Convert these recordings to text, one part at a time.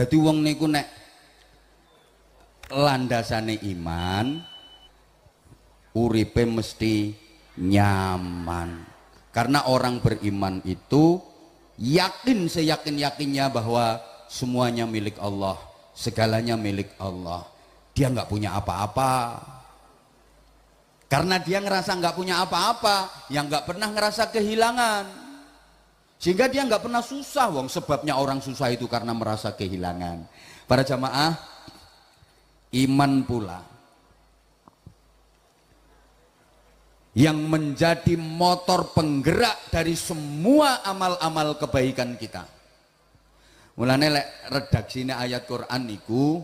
Dadi wong niku nek landasane iman, uripe mesti nyaman. Karena orang beriman itu yakin seyakin-yakinnya bahwa semuanya milik Allah, segalanya milik Allah. Dia nggak punya apa-apa. Karena dia ngerasa nggak punya apa-apa, yang nggak pernah ngerasa kehilangan. Sehingga dia nggak pernah susah, wong sebabnya orang susah itu karena merasa kehilangan. Para jamaah, iman pula yang menjadi motor penggerak dari semua amal-amal kebaikan kita. Mulane lek redaksine ayat Quran niku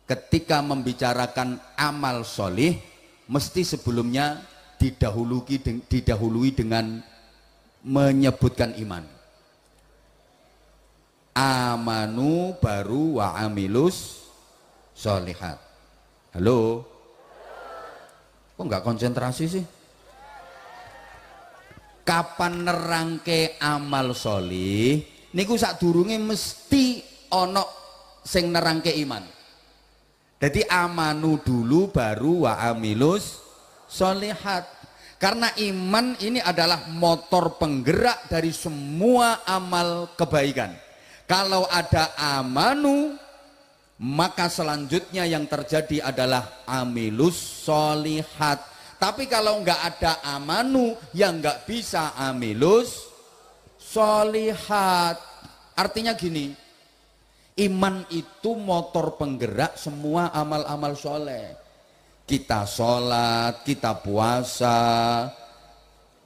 ketika membicarakan amal solih mesti sebelumnya didahului dengan menyebutkan iman. Amanu baru wa amilus solihat. Halo? Kok nggak konsentrasi sih? Kapan nerangke amal solih niku sadurunge mesti ono sing nerangke iman. Jadi amanu dulu baru wa amilus solihat. Karena iman ini adalah motor penggerak dari semua amal kebaikan. Kalau ada amanu, maka selanjutnya yang terjadi adalah amilus solihat. Tapi kalau nggak ada amanu, yang nggak bisa amilus solihat. Artinya gini, iman itu motor penggerak semua amal-amal soleh. Kita sholat, kita puasa,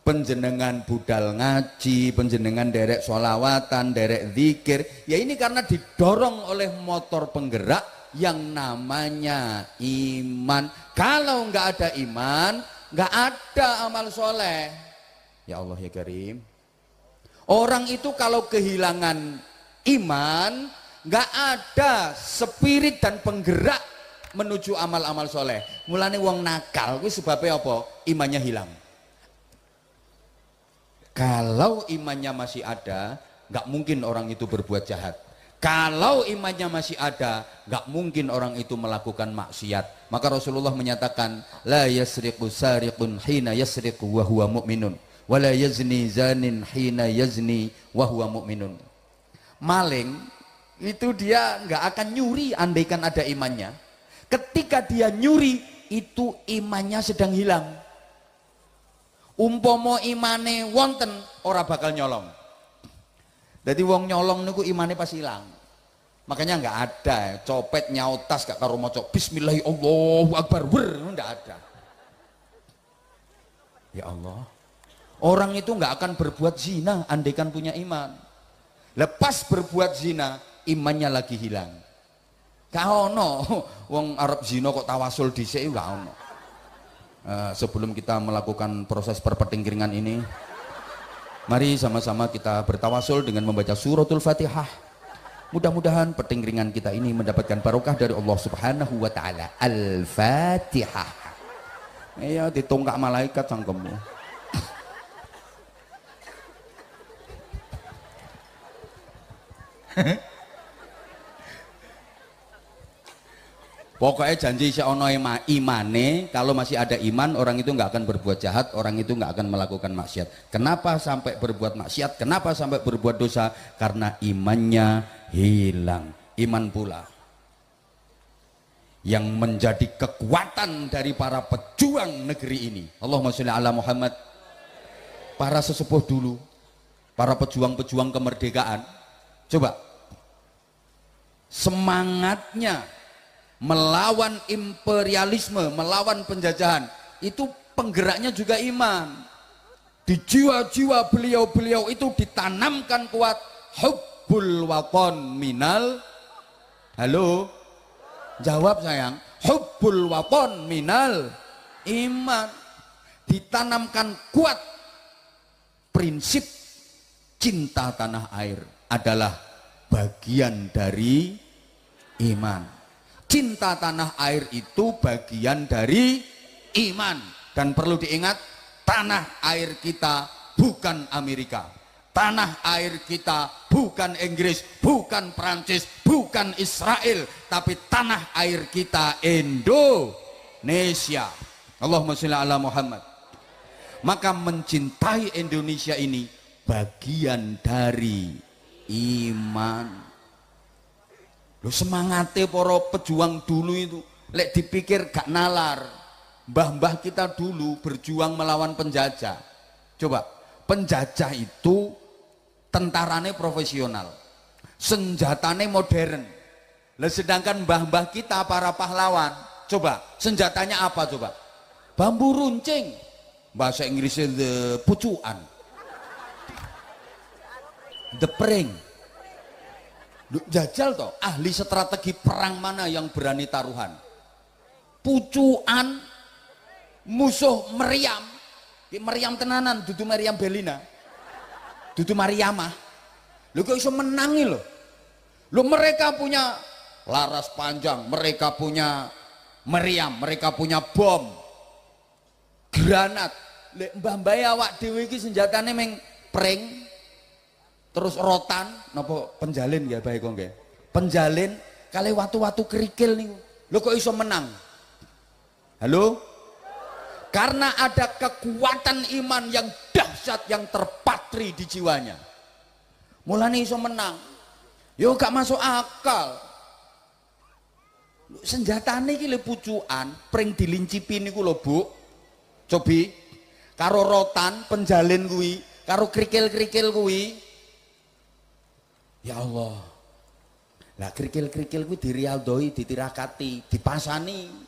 penjenengan budal ngaji, penjenengan derek sholawatan, derek zikir. Ya ini karena didorong oleh motor penggerak yang namanya iman. Kalau nggak ada iman, nggak ada amal soleh. Ya Allah ya Karim. Orang itu kalau kehilangan iman, nggak ada spirit dan penggerak menuju amal-amal soleh. Mulane wong nakal kuwi sebabnya apa? Imannya hilang. Kalau imannya masih ada, nggak mungkin orang itu berbuat jahat. Kalau imannya masih ada, nggak mungkin orang itu melakukan maksiat. Maka Rasulullah menyatakan, la yasriqu sariqun hina yasriqu wa huwa mu'minun, wa la yazni zanin hina yazni wa huwa mu'minun. Maling itu dia nggak akan nyuri andaikan ada imannya. Ketika dia nyuri, itu imannya sedang hilang. Umpomo imane wonten, ora bakal nyolong. Jadi wong nyolong niku imane pas hilang. Makanya nggak ada copet nyautas gak karo maca bismillahirrahmanirrahim Allahu akbar, nggak ada. Ya Allah, orang itu nggak akan berbuat zina andaikan punya iman. Lepas berbuat zina, imannya lagi hilang. Gak ono wong Arab zina kok tawasul dhisik gak ono. Sebelum kita melakukan proses perpetingkiringan ini, mari sama-sama kita bertawasul dengan membaca suratul Fatihah. Mudah-mudahan pertingkiringan kita ini mendapatkan barokah dari Allah Subhanahu wa taala. Al-Fatihah. Iya ditungkak malaikat cangkemmu. Pokoknya janji seono imane, kalau masih ada iman orang itu nggak akan berbuat jahat, orang itu nggak akan melakukan maksiat. Kenapa sampai berbuat maksiat? Kenapa sampai berbuat dosa? Karena imannya hilang. Iman pula yang menjadi kekuatan dari para pejuang negeri ini. Allahumma sholli ala Muhammad. Para sesepuh dulu, para pejuang-pejuang kemerdekaan, coba semangatnya melawan imperialisme, melawan penjajahan, itu penggeraknya juga iman. Di jiwa-jiwa beliau-beliau itu ditanamkan kuat hubbul waton minal, halo, jawab sayang, hubbul waton minal iman. Ditanamkan kuat prinsip cinta tanah air adalah bagian dari iman. Cinta tanah air itu bagian dari iman. Dan perlu diingat, tanah air kita bukan Amerika, tanah air kita bukan bukan Inggris, bukan Prancis, bukan Israel, tapi tanah air kita Indonesia. Allahumma sholli ala Muhammad. Maka mencintai Indonesia ini bagian dari iman. Loh, semangatnya para pejuang dulu itu lek dipikir gak nalar. Mbah-mbah kita dulu berjuang melawan penjajah. Coba, penjajah itu tentarane profesional, senjatane modern. Lah sedangkan mbah-mbah kita para pahlawan, coba senjatanya apa coba? Bambu runcing. Bahasa Inggrisnya the pucuan, the pring. Jajal toh, ahli strategi perang mana yang berani taruhan? Pucuan, musuh meriam. Meriam tenanan, dudu Meriam Belina, dudu Mariamah. Lho kok iso menangi lho. Lho mereka punya laras panjang, mereka punya meriam, mereka punya bom, granat. Lek mbah-mbah awak dhewe iki senjatane meng pring, terus rotan, napa penjalin ya bae kok nggih. Penjalin kali watu-watu kerikil niku. Lho kok iso menang? Halo? Karena ada kekuatan iman yang dahsyat yang terpatri di jiwanya. Mulane iso menang. Yo gak masuk akal. Senjatane iki lho pucukan, pring dilincipi niku lho, Bu. Cobi karo rotan, penjalin kuwi, karo krikil-krikil kuwi. Ya Allah. Lah krikil-krikil kuwi dirialdoi, ditirakati, dipasani.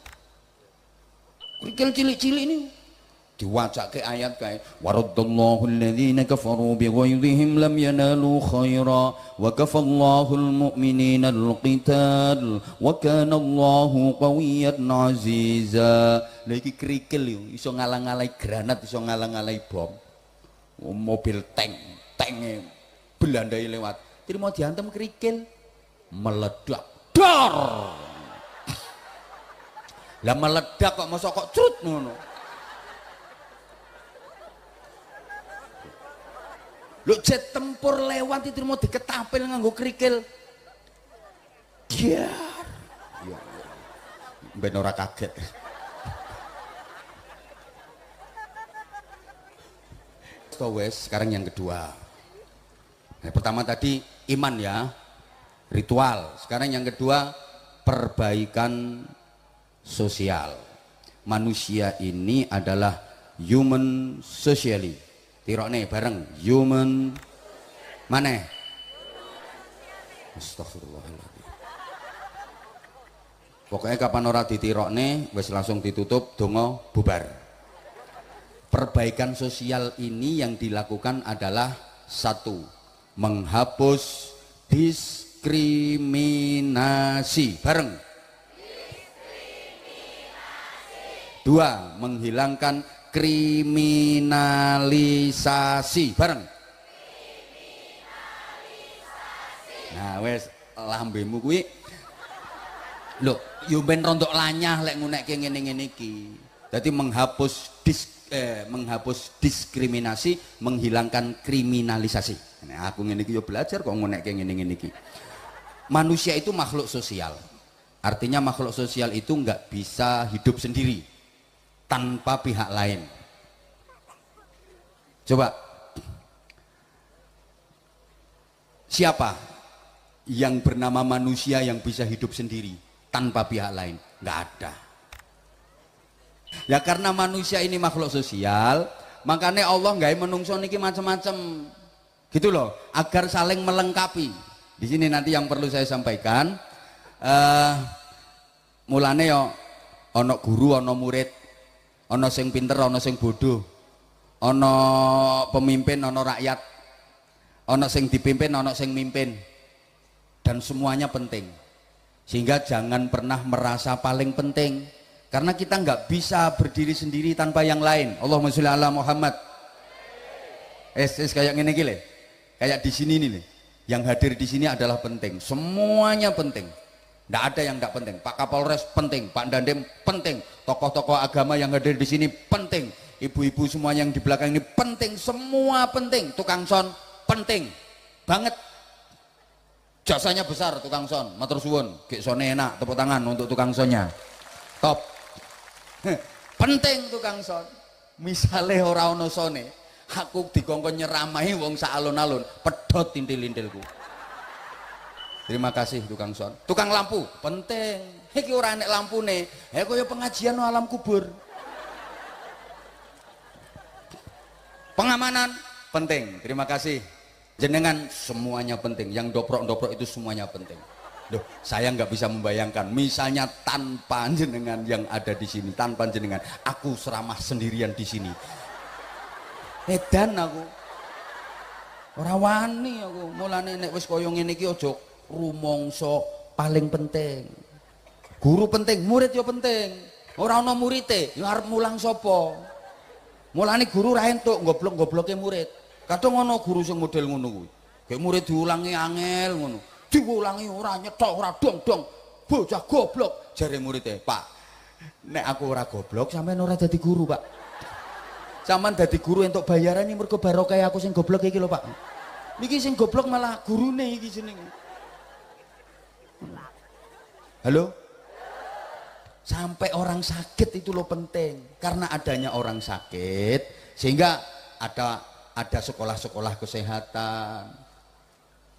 Krikil cilik-cilik ini diwacake ayat kae waraddallahu alladhina kafaru bighaydhihim lam yanalu khaira wa kafallahu almu'minina alqital wa kana Allahu qawiyyan aziza. Lha iki krikil yo iso ngalang-alai granat, iso ngalang-alai bom. Mobil tank, tanke Belanda lewat, trimo diantem krikil meledak. Dar. Lah meledak kok mosok kok crut ngono. Lho jet tempur lewat itu mau diketapel nganggo krikil. Giar. Ya. Ben ora kaget. Wes, sekarang yang kedua. Nah, pertama tadi iman ya, ritual. Sekarang yang kedua perbaikan sosial. Manusia ini adalah human socially. Tirokne bareng human mana? Astagfirullahaladzim. Pokoknya kapan ora ditirokne wis langsung ditutup donga bubar. Perbaikan sosial ini yang dilakukan adalah satu, menghapus diskriminasi bareng. Dua, menghilangkan kriminalisasi bareng. Nah wes lambemu kuwi lho yo ben rontok lanyah lek ngunekke ngene-ngene iki. Dadi menghapus diskriminasi, menghilangkan kriminalisasi. Nah, aku ngene iki yo belajar kok ngunekke ngene-ngene iki. Manusia itu makhluk sosial. Artinya makhluk sosial itu nggak bisa hidup sendiri tanpa pihak lain. Coba, siapa yang bernama manusia yang bisa hidup sendiri tanpa pihak lain? Nggak ada. Ya karena manusia ini makhluk sosial, makanya Allah nggak menungso niki macam-macam, gitu loh, agar saling melengkapi. Di sini nanti yang perlu saya sampaikan, mulane yo, ono guru, ono murid, ono sing pinter, ono sing bodoh, ono pemimpin, ono rakyat, ono sing dipimpin, ono sing mimpin, dan semuanya penting. Sehingga jangan pernah merasa paling penting. Karena kita nggak bisa berdiri sendiri tanpa yang lain. Allahumma sholli ala Muhammad. Kayak gini gile, kayak di sini nih, yang hadir di sini adalah penting. Semuanya penting. Nggak ada yang nggak penting. Pak Kapolres penting, Pak Dandim penting, tokoh-tokoh agama yang hadir di sini penting, ibu-ibu semua yang di belakang ini penting, semua penting. Tukang son penting banget. Jasanya besar tukang son, matur suwun, gek sone enak, tepuk tangan untuk tukang sonnya. Top. Penting tukang son. Misale ora ono sone, aku dikongkon nyeramahi wong sak alun-alun, pedhot tintil-intilku. Terima kasih tukang son. Tukang lampu, penting. Iki ora enek lampune, kaya pengajian no alam kubur. Pengamanan penting. Terima kasih. Jenengan semuanya penting. Yang doprok-doprok itu semuanya penting. Loh, saya nggak bisa membayangkan. Misalnya tanpa jenengan yang ada di sini, tanpa jenengan, aku seramah sendirian di sini. Edan aku. Ora wani aku. Mulane nek wis kaya ngene iki aja rumangsa paling penting. Guru penting, murid yo penting. Ora ana murite, yo arep mulang sapa? Mulane guru ra entuk goblok-gobloke murid. Kadang ana guru sing model ngono kuwi. Kayak murid diulangi angel ngono. Diulangi ora nyetok, ora dong-dong. Bocah goblok, jare muridé, "Pak, nek aku ora goblok, sampean ora dadi guru, Pak. Sampean dadi guru entuk bayaran iki mergo barokah aku sing goblok iki lho, Pak. Niki sing goblok malah gurune iki jenenge." Halo? Sampai orang sakit itu lo penting, karena adanya orang sakit sehingga ada sekolah-sekolah kesehatan,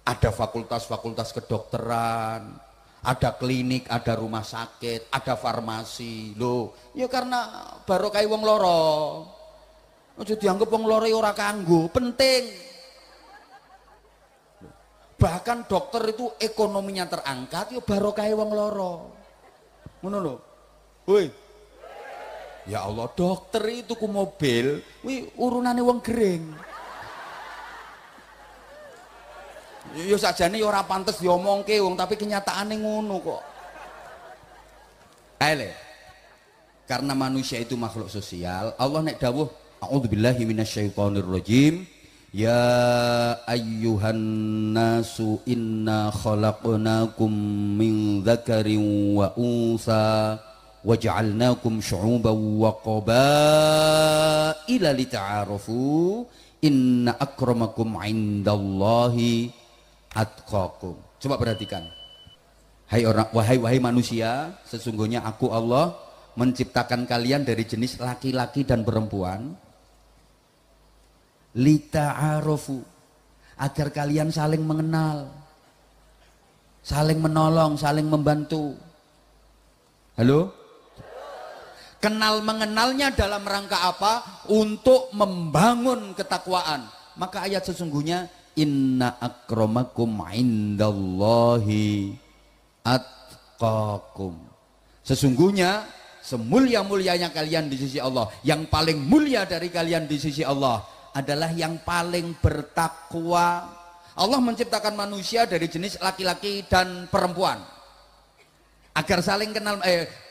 ada fakultas-fakultas kedokteran, ada klinik, ada rumah sakit, ada farmasi. Loh, ya karena barokah wong loro. Aja dianggap wong loro ora kanggo, penting. Bahkan dokter itu ekonominya terangkat, ya barokah wong loro. Ngono lho. Woi, ya Allah, dokter itu ku mobil, wih urunane wong gering. Yo sajane ora pantes diomongke wong, tapi kenyataane ngono kok. Aile. Karena manusia itu makhluk sosial, Allah nek dawuh, a'udzubillahi minasyaitonirrajim. Ya ayyuhan nasu inna khalaqnakum min dzakarin wa unsa waj'alnakum syu'uban wa qabaila lita'arafu inna akramakum 'indallahi atqakum. Coba perhatikan. Wahai manusia, sesungguhnya aku Allah menciptakan kalian dari jenis laki-laki dan perempuan lita'arafu, agar kalian saling mengenal, saling menolong, saling membantu. Halo? Kenal mengenalnya dalam rangka apa? Untuk membangun ketakwaan. Maka ayat sesungguhnya inna akramakum indallahi atqakum. Sesungguhnya semulia-mulianya kalian di sisi Allah, yang paling mulia dari kalian di sisi Allah adalah yang paling bertakwa. Allah menciptakan manusia dari jenis laki-laki dan perempuan agar saling kenal,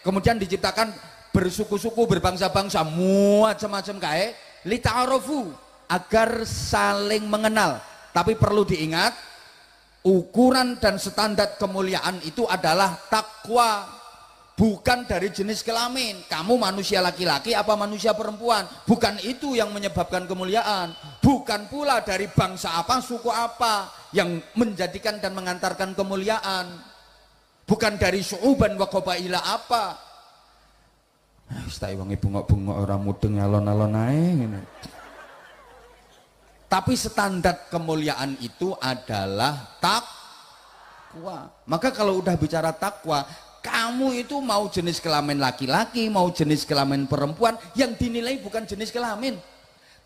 kemudian diciptakan bersuku-suku, berbangsa-bangsa, macam-macam kae, lita'arofu, agar saling mengenal. Tapi perlu diingat, ukuran dan standar kemuliaan itu adalah takwa, bukan dari jenis kelamin. Kamu manusia laki-laki apa manusia perempuan, bukan itu yang menyebabkan kemuliaan. Bukan pula dari bangsa apa, suku apa yang menjadikan dan mengantarkan kemuliaan. Bukan dari syu'uban wa qabaila apa. Stai wangi bungok-bungok orang mudeng alon-alon ae ngene. Tapi standar kemuliaan itu adalah takwa. Maka kalau udah bicara takwa, kamu itu mau jenis kelamin laki-laki, mau jenis kelamin perempuan, yang dinilai bukan jenis kelamin.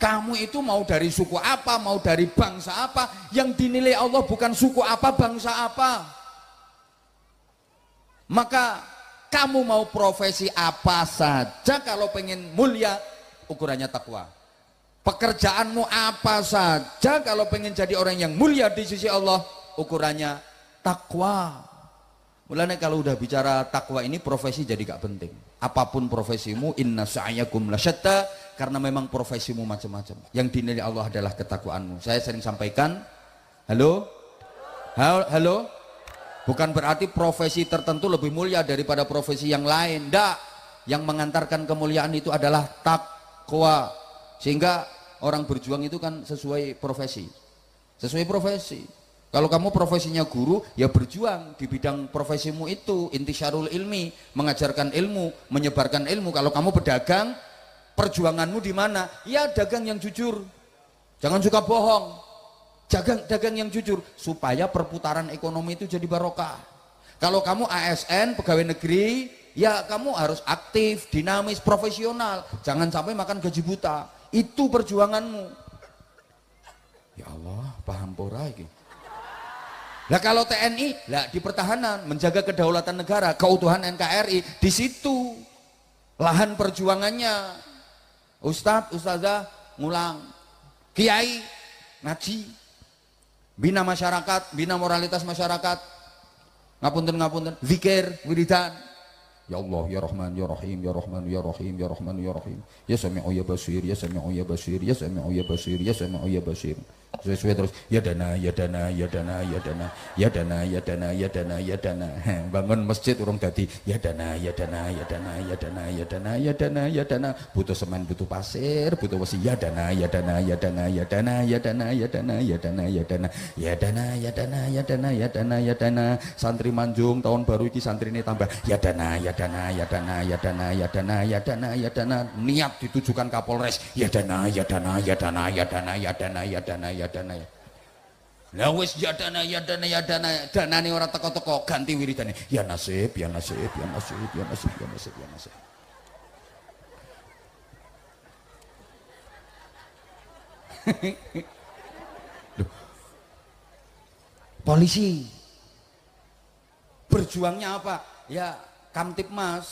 Kamu itu mau dari suku apa, mau dari bangsa apa, yang dinilai Allah bukan suku apa, bangsa apa. Maka kamu mau profesi apa saja, kalau pengen mulia, ukurannya takwa. Pekerjaanmu apa saja, kalau pengen jadi orang yang mulia di sisi Allah, ukurannya takwa. Mulanya kalau udah bicara takwa ini, profesi jadi gak penting. Apapun profesimu, inna sa'yakum lasyatta, karena memang profesimu macam-macam. Yang dinilai Allah adalah ketakwaanmu. Saya sering sampaikan, halo? Halo? Bukan berarti profesi tertentu lebih mulia daripada profesi yang lain. Nggak. Yang mengantarkan kemuliaan itu adalah takwa. Sehingga orang berjuang itu kan sesuai profesi. Sesuai profesi. Kalau kamu profesinya guru, ya berjuang di bidang profesimu itu, intisyarul ilmi, mengajarkan ilmu, menyebarkan ilmu. Kalau kamu pedagang, perjuanganmu di mana? Ya dagang yang jujur, jangan suka bohong, dagang yang jujur, supaya perputaran ekonomi itu jadi barokah. Kalau kamu ASN, pegawai negeri, ya kamu harus aktif, dinamis, profesional, jangan sampai makan gaji buta. Itu perjuanganmu. Ya Allah, paham pora iki. Lah kalau TNI, lah di pertahanan, menjaga kedaulatan negara, keutuhan NKRI, di situ lahan perjuangannya. Ustadz, ustazah ngulang, kiai ngaji, bina masyarakat, bina moralitas masyarakat, ngapunten, zikir, wiridan. Ya Allah, ya Rahman, ya Rahim, ya Rahman, ya Rahim, ya Rahman, ya Rahim. Ya Sami'u ya Basir, ya Sami'u ya Basir, ya Sami'u ya Basir, ya Sami'u ya Basir. Sesuai terus, ya dana, ya dana, ya dana, ya dana, ya dana, ya dana, ya dana, ya dana. Bangun masjid urung dadi, ya dana, ya dana, ya dana, ya dana, ya dana, ya dana, ya dana. Butuh semen, butuh pasir, butuh besi, ya dana, ya dana, ya dana, ya dana, ya dana, ya dana, ya dana, ya dana, ya dana, ya dana, ya dana, ya dana, ya dana. Santri Manjung tahun baru iki santrine tambah, ya dana, ya dana, ya dana, ya dana, ya dana, ya dana, ya dana. Niat ditujukan Kapolres, ya dana, ya dana, ya dana, ya dana, ya dana, ya dana, ya dana. Lah wis ya dana, ya dana, ya dana, danane ora teko-teko, ganti wiridane. Ya nasib, ya nasib, ya nasib, ya nasib, ya nasib, ya nasib. Loh. Polisi berjuangnya apa? Ya Kamtibmas,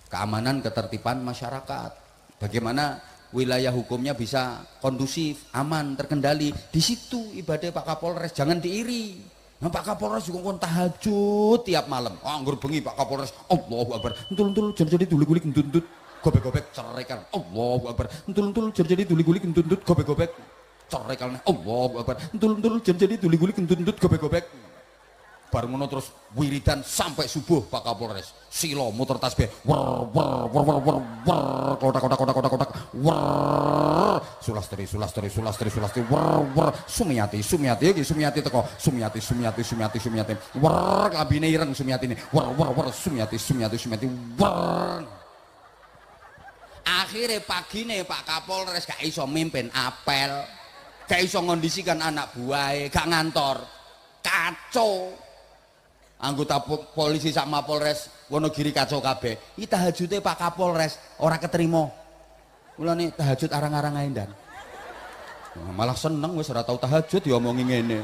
keamanan ketertiban masyarakat. Bagaimana wilayah hukumnya bisa kondusif, aman, terkendali. Di situ ibadah Pak Kapolres, jangan diiri. Nah, Pak Kapolres juga kon tahajud tiap malam. Oh, anggur bengi Pak Kapolres, Allahu Akbar. Entul-entul jadi duli-gulik entut-entut, gobek-gobek cerekan. Allahu Akbar. Entul-entul jadi duli-gulik entut-entut, gobek-gobek cerekan. Allahu Akbar. Entul-entul jadi duli-gulik entut-entut, gobek-gobek. Bareng ngono terus wiridan sampai subuh Pak Kapolres. Silo muter tasbih. Wer wer wer wer wer wer kotak wer sulastri wer wer Sumiati teko Sumiati wer kabine ireng Sumiatine wer wer Sumiati wer. Akhirnya pagine Pak Kapolres gak iso mimpin apel, gak iso ngondisikan anak buahe, gak ngantor, kacau. Anggota polisi sak Mapolres Wonogiri kacau kabeh. Iki tahajude Pak Kapolres ora keterima. Mulane tahajud arang-arang ae ndan. Malah seneng wis ora tau tahajud diomongi ngene.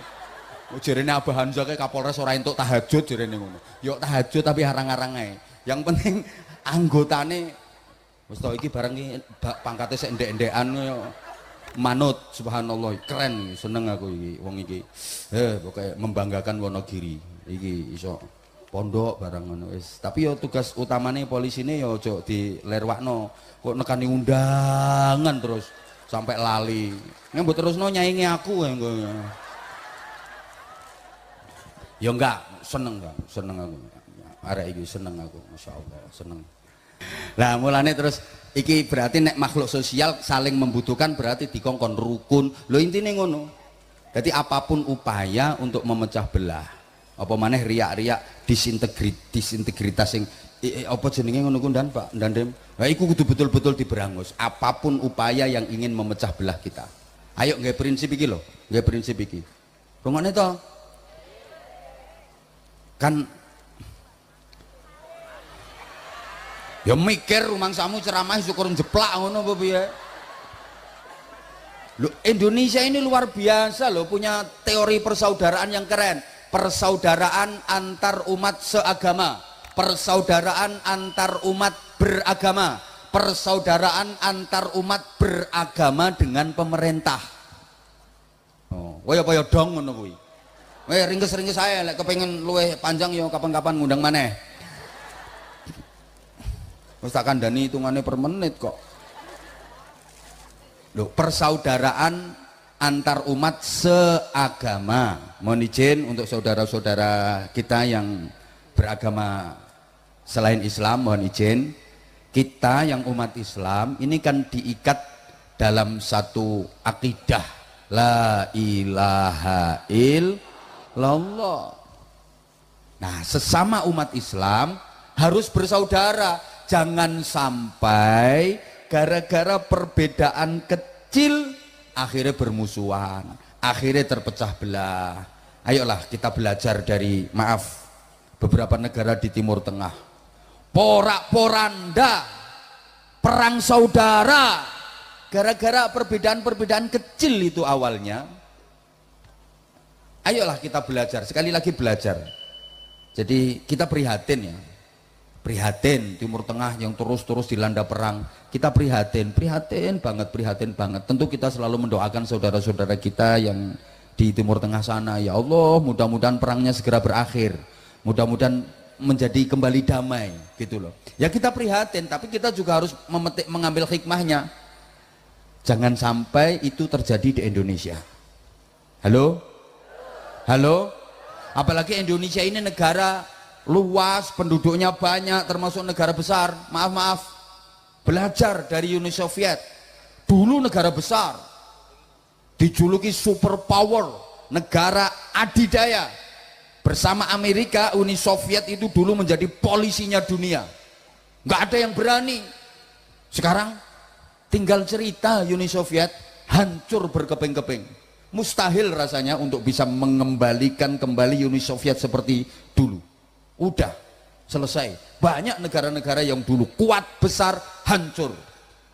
Jarene Abah Hamzah ke Kapolres ora entuk tahajud jarene ngono. Yo tahajud tapi arang-arang ae. Yang penting anggotane wis to iki bareng iki pangkate sik ndek-ndekan yo manut subhanallah keren seneng aku iki wong iki. Pokoke membanggakan Wonogiri. Iki iso pondok barang ngono wis. Tapi yo tugas utamane polisine yo aja dilerwakno. Kok nekani undangan terus sampai lali. Nek mbok terusno nyaingi aku yo enggak, seneng aku. Arek iki seneng aku, masyaallah, seneng. Lah mulane terus iki berarti nek makhluk sosial saling membutuhkan berarti dikongkon rukun. Lho intine ngono. Jadi apapun upaya untuk memecah belah apa maneh riak-riak disintegritas sing apa jenenge ngono ku ndan Pak Ndandem. Lah iku kudu betul-betul diberangus. Apapun upaya yang ingin memecah belah kita. Ayo nggih prinsip iki lho, nggih prinsip iki. Rungokne to. Kan ya mikir rumangsamu ceramah syukur jeplak ngono apa piye. Loh, Indonesia ini luar biasa loh, punya teori persaudaraan yang keren. Persaudaraan antar umat seagama, persaudaraan antar umat beragama, persaudaraan antar umat beragama dengan pemerintah. Oh, kaya dong ngono kuwi. Ringkes-ringkes saya lek kepengin luwih panjang yo kapan-kapan ngundang maneh. Wis tak kandhani hitungane per menit kok. Loh, persaudaraan antar umat seagama. Mohon izin untuk saudara-saudara kita yang beragama selain Islam, mohon izin. Kita yang umat Islam ini kan diikat dalam satu akidah La ilaha illallah. Nah, sesama umat Islam harus bersaudara. Jangan sampai gara-gara perbedaan kecil akhirnya bermusuhan, akhirnya terpecah belah. Ayolah kita belajar dari, maaf, beberapa negara di Timur Tengah. Porak-poranda, perang saudara, gara-gara perbedaan-perbedaan kecil itu awalnya. Ayolah kita belajar, sekali lagi belajar. Jadi kita prihatin ya, prihatin Timur Tengah yang terus-terus dilanda perang. Kita prihatin banget. Tentu kita selalu mendoakan saudara-saudara kita yang di Timur Tengah sana. Ya Allah, mudah-mudahan perangnya segera berakhir, mudah-mudahan menjadi kembali damai gitu loh. Ya kita prihatin, tapi kita juga harus mengambil hikmahnya. Jangan sampai itu terjadi di Indonesia. Halo? Apalagi Indonesia ini negara luas, penduduknya banyak, termasuk negara besar. Maaf, belajar dari Uni Soviet. Dulu negara besar, dijuluki superpower, negara adidaya. Bersama Amerika, Uni Soviet itu dulu menjadi polisinya dunia. Nggak ada yang berani. Sekarang tinggal cerita Uni Soviet hancur berkeping-keping. Mustahil rasanya untuk bisa mengembalikan kembali Uni Soviet seperti dulu. Udah selesai. Banyak negara-negara yang dulu kuat, besar, hancur.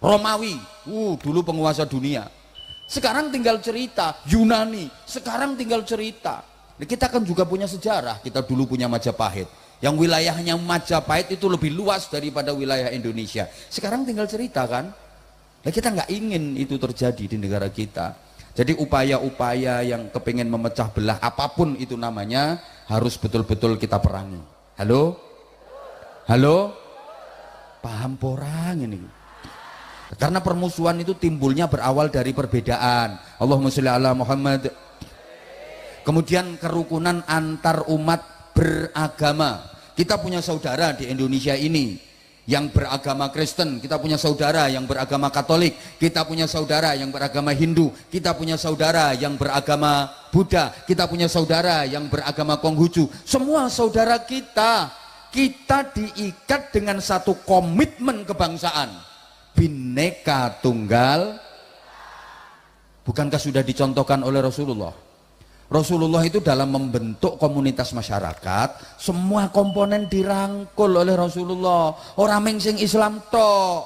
Romawi, dulu penguasa dunia. Sekarang tinggal cerita. Yunani, sekarang tinggal cerita. Nah, kita kan juga punya sejarah. Kita dulu punya Majapahit, yang wilayahnya Majapahit itu lebih luas daripada wilayah Indonesia. Sekarang tinggal cerita kan. Nah, kita nggak ingin itu terjadi di negara kita. Jadi upaya-upaya yang kepingin memecah belah apapun itu namanya harus betul-betul kita perangi. Halo? Paham porang ini? Karena permusuhan itu timbulnya berawal dari perbedaan. Allahumma sholli ala Muhammad. Kemudian kerukunan antar umat beragama. Kita punya saudara di Indonesia ini yang beragama Kristen, kita punya saudara yang beragama Katolik, kita punya saudara yang beragama Hindu, kita punya saudara yang beragama Buddha, kita punya saudara yang beragama Konghucu. Semua saudara kita diikat dengan satu komitmen kebangsaan, Bhinneka Tunggal. Bukankah sudah dicontohkan oleh Rasulullah? Rasulullah itu dalam membentuk komunitas masyarakat, semua komponen dirangkul oleh Rasulullah. Orang sing Islam tok,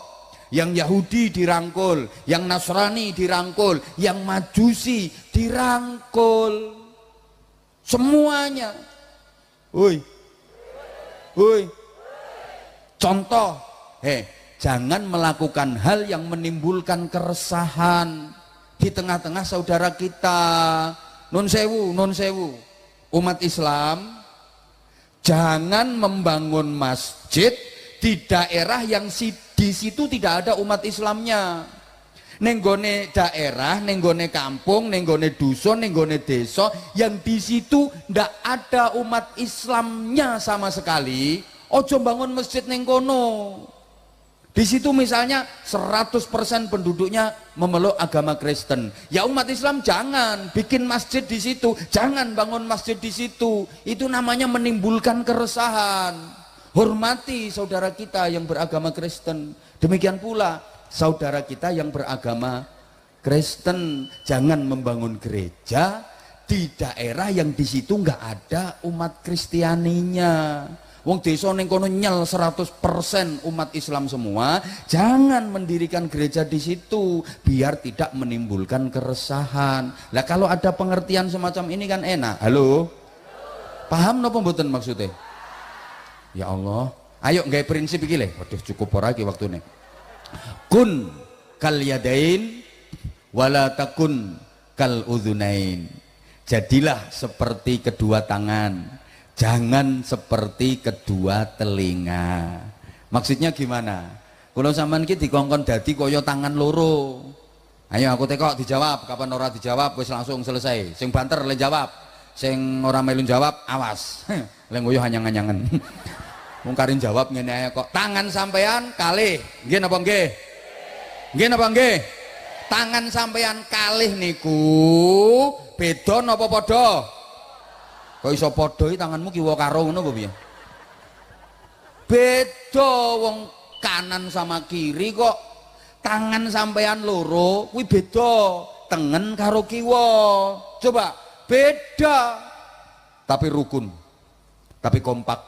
yang Yahudi dirangkul, yang Nasrani dirangkul, yang Majusi dirangkul, semuanya. Contoh, jangan melakukan hal yang menimbulkan keresahan di tengah-tengah saudara kita. Non sewu, umat Islam jangan membangun masjid di daerah yang di situ tidak ada umat Islamnya. Nenggone daerah, nenggone kampung, nenggone dusun, nenggone desa yang di situ tidak ada umat Islamnya sama sekali, ojo bangun masjid nengkono. Di situ misalnya 100% penduduknya memeluk agama Kristen. Ya umat Islam jangan bikin masjid di situ, jangan bangun masjid di situ. Itu namanya menimbulkan keresahan. Hormati saudara kita yang beragama Kristen. Demikian pula saudara kita yang beragama Kristen, jangan membangun gereja di daerah yang di situ nggak ada umat Kristianinya. Wong desa ning kono nyel 100% umat Islam semua, jangan mendirikan gereja di situ biar tidak menimbulkan keresahan. Lah kalau ada pengertian semacam ini kan enak. Halo? Paham napa mboten maksudnya? Ya Allah, ayo nggawe prinsip iki le. Waduh cukup ora iki waktune. Kun kal yadain wala takun kal udhunain. Jadilah seperti kedua tangan, jangan seperti kedua telinga. Maksudnya gimana? Kalau sampean ki dikongkon dadi kaya tangan loro. Ayo aku tekok dijawab, kapan ora dijawab wis langsung selesai. Sing banter le jawab, sing ora melu jawab awas. Le nguyuh anyang-anyangen. Wong karin jawab ngene ae kok. Tangan sampean kalih. Nggih napa nggih? Nggih napa nggih? Tangan sampean kalih niku beda napa padha? Kok iso padha iki tanganmu kiwa karo ngono apa piye? Beda, wong kanan sama kiri kok tangan sampean loro kuwi beda, tengen karo kiwa. Coba beda. Tapi rukun. Tapi kompak,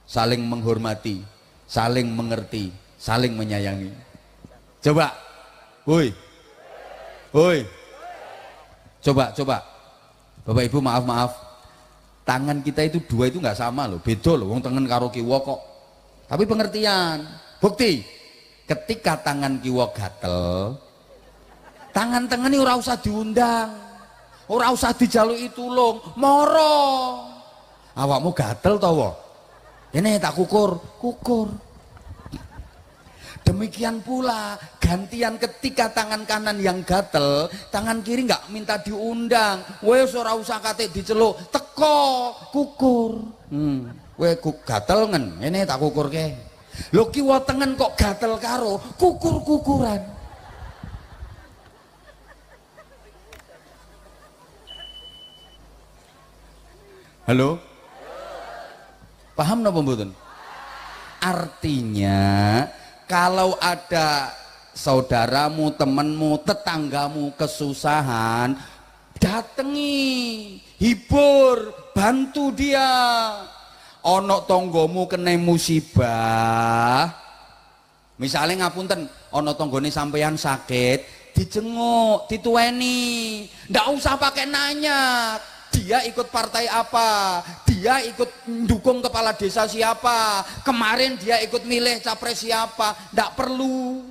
saling menghormati, saling mengerti, saling menyayangi. Coba. Woi. Woi. Coba. Bapak Ibu maaf. Tangan kita itu dua itu nggak sama loh, beda loh. Wong tengen karo kiwa kok. Tapi pengertian. Bukti. Ketika tangan kiwa gatel, tangan tengen ini ora usah diundang, ora usah dijaluki tulung, moro. Awakmu gatel to wo? Ini tak kukur. Demikian pula gantian ketika tangan kanan yang gatel, tangan kiri nggak minta diundang. Wes ora usah kate diceluk, teko kukur. Weh gatel ngen, ini tak kukur ke. Lho kiwa tengen kok gatel karo kukur-kukuran. Halo? Paham napa mboten? Artinya kalau ada saudaramu, temanmu, tetanggamu kesusahan, datangi, hibur, bantu dia. Ono tonggomu kena musibah, misalnya ngapunten, ono tonggone sampeyan sakit, dijenguk, ditueni, ndak usah pakai nanya dia ikut partai apa, dia ikut mendukung kepala desa siapa, kemarin dia ikut milih capres siapa, ndak perlu.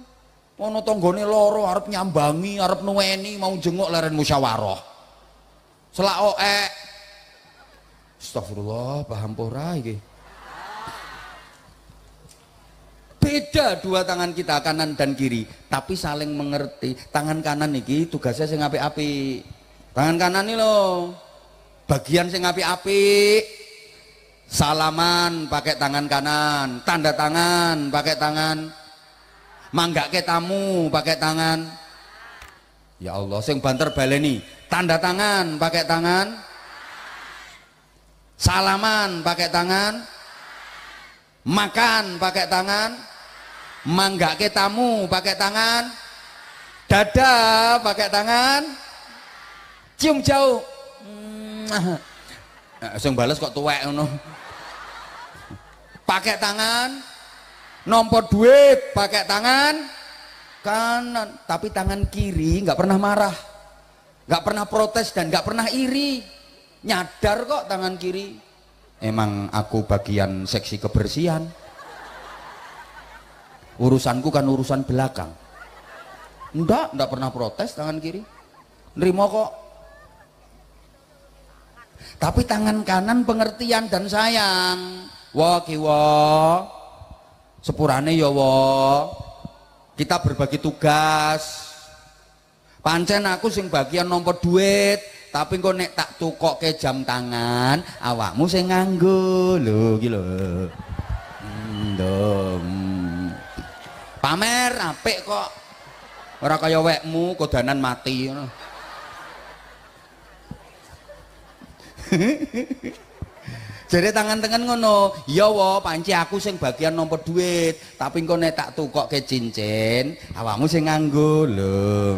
Ono tonggone loro arep nyambangi, arep nueni, mau jenguk leren musyawarah selak Astagfirullah, paham pora iki. Beda dua tangan kita, kanan dan kiri, tapi saling mengerti. Tangan kanan iki tugasnya sing apik-apik. Tangan kanan ini loh, bagian sing apik-apik. Salaman pakai tangan kanan, tanda tangan pakai tangan, manggake tamu pakai tangan. Ya Allah, sing banter baleni, tanda tangan pakai tangan, salaman pakai tangan, makan pakai tangan, manggake tamu pakai tangan, dada pakai tangan, cium jauh. Sing bales kok tuwek ngono. Pakai tangan, nompo duit pakai tangan kanan, tapi tangan kiri nggak pernah marah, nggak pernah protes dan nggak pernah iri. Nyadar kok tangan kiri, emang aku bagian seksi kebersihan, urusanku kan urusan belakang. Enggak pernah protes tangan kiri, nerima kok. Tapi tangan kanan pengertian dan sayang. Wah kiwa sepurane ya wah, kita berbagi tugas. Pancen aku sing bagian nomor duit, tapi kok nek tak tukok ke jam tangan, awakmu sing nganggo lho iki lho. Pamer apik kok. Ora kaya wekmu kodanan mati ngono. Jadi tangan tengen ngono, ya wo panci aku sing bagian nomor duit, tapi engko nek tak tukok ke cincin, awakmu sing nganggo lho.